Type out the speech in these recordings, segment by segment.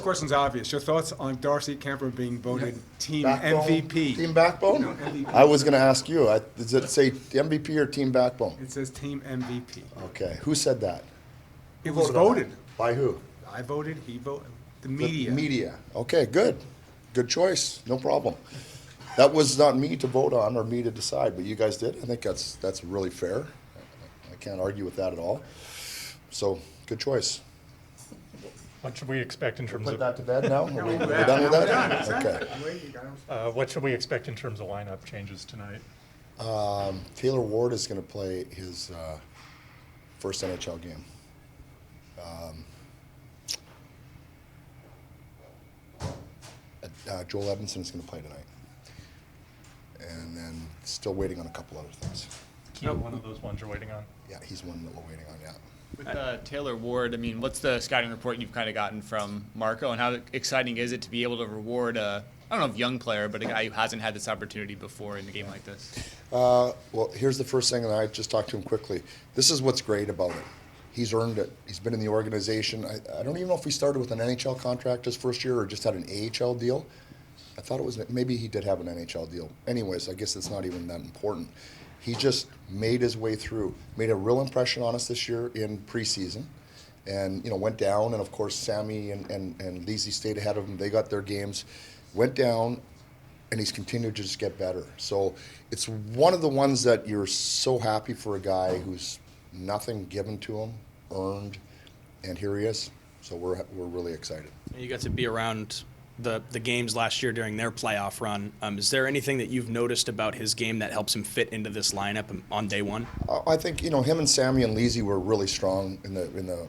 question's obvious. Your thoughts on Darcy Kemper being voted team Backbone? MVP? Team backbone? No, MVP. I was going to ask you. Does it say MVP or team backbone? It says team MVP. Okay. Who said that? It was Voted on voted. that? By who? I voted. He voted. The The media. media. Okay, good. Good choice. No problem. That was not me to vote on or me to decide, but you guys did. I think that's really fair. I can't argue with that at all. So, good choice. What should we expect in terms Put of that to bed now? Are we done with that? Okay. what should we expect in terms of lineup changes tonight? Taylor Ward is going to play his first NHL game. Joel Edmondson is going to play tonight. And then still waiting on a couple other things. Keel, one of those ones you're waiting on? Yeah, he's one that we're waiting on, yeah. With Taylor Ward, I mean, what's the scouting report you've kind of gotten from Marco, and how exciting is it to be able to reward I don't know if young player, but a guy who hasn't had this opportunity before in a game like this? Well, here's the first thing, and I just talked to him quickly. This is what's great about it. He's earned it. He's been in the organization. I don't even know if he started with an NHL contract his first year or just had an AHL deal. I thought it was, maybe he did have an NHL deal. Anyways, I guess it's not even that important. He just made his way through, made a real impression on us this year in preseason, and went down. And of course, Sammy and Leasy stayed ahead of him. They got their games, went down, and he's continued to just get better. So it's one of the ones that you're so happy for a guy who's nothing given to him, earned, and here he is. So we're really excited. You got to be around the games last year during their playoff run. Is there anything that you've noticed about his game that helps him fit into this lineup on day one? I think him and Sammy and Leasy were really strong in the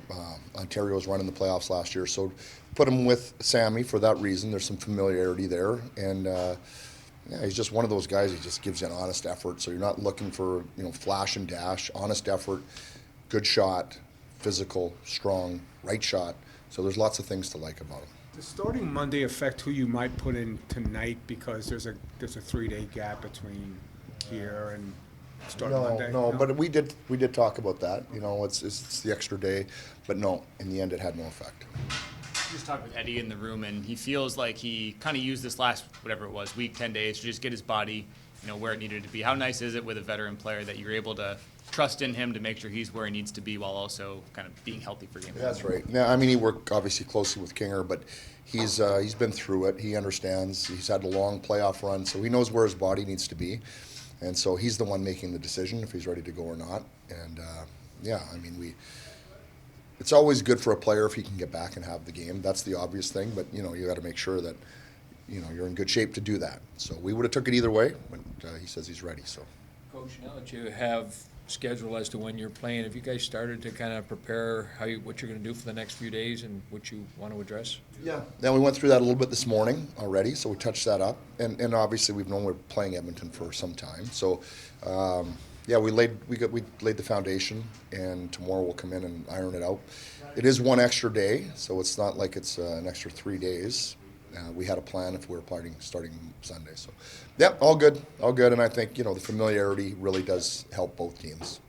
Ontario's run in the playoffs last year. So put him with Sammy for that reason. There's some familiarity there, and he's just one of those guys. He just gives you an honest effort. So you're not looking for flash and dash. Honest effort, good shot, physical, strong, right shot. So there's lots of things to like about him. Does starting Monday affect who you might put in tonight because there's a 3-day gap between here and starting Monday? No, but we did talk about that. It's the extra day, but no, in the end it had no effect. Just talked with Eddie in the room, and he feels like he kind of used this last, whatever it was, week, 10 days to just get his body, where it needed to be. How nice is it with a veteran player that you're able to trust in him to make sure he's where he needs to be while also kind of being healthy for games? That's right. Now, he worked obviously closely with Kinger, but he's been through it. He understands. He's had a long playoff run, so he knows where his body needs to be, and so he's the one making the decision if he's ready to go or not. And it's always good for a player if he can get back and have the game. That's the obvious thing, but you got to make sure that you're in good shape to do that. So we would have took it either way, but he says he's ready. So, Coach, now that you have schedule as to when you're playing, have you guys started to kind of prepare what you're going to do for the next few days and what you want to address? Yeah. Then we went through that a little bit this morning already, so we touched that up, and obviously we've known we're playing Edmonton for some time. So, we laid the foundation, and tomorrow we'll come in and iron it out. It is one extra day, so it's not like it's an extra 3 days. We had a plan if we were starting Sunday. So, all good, and I think the familiarity really does help both teams.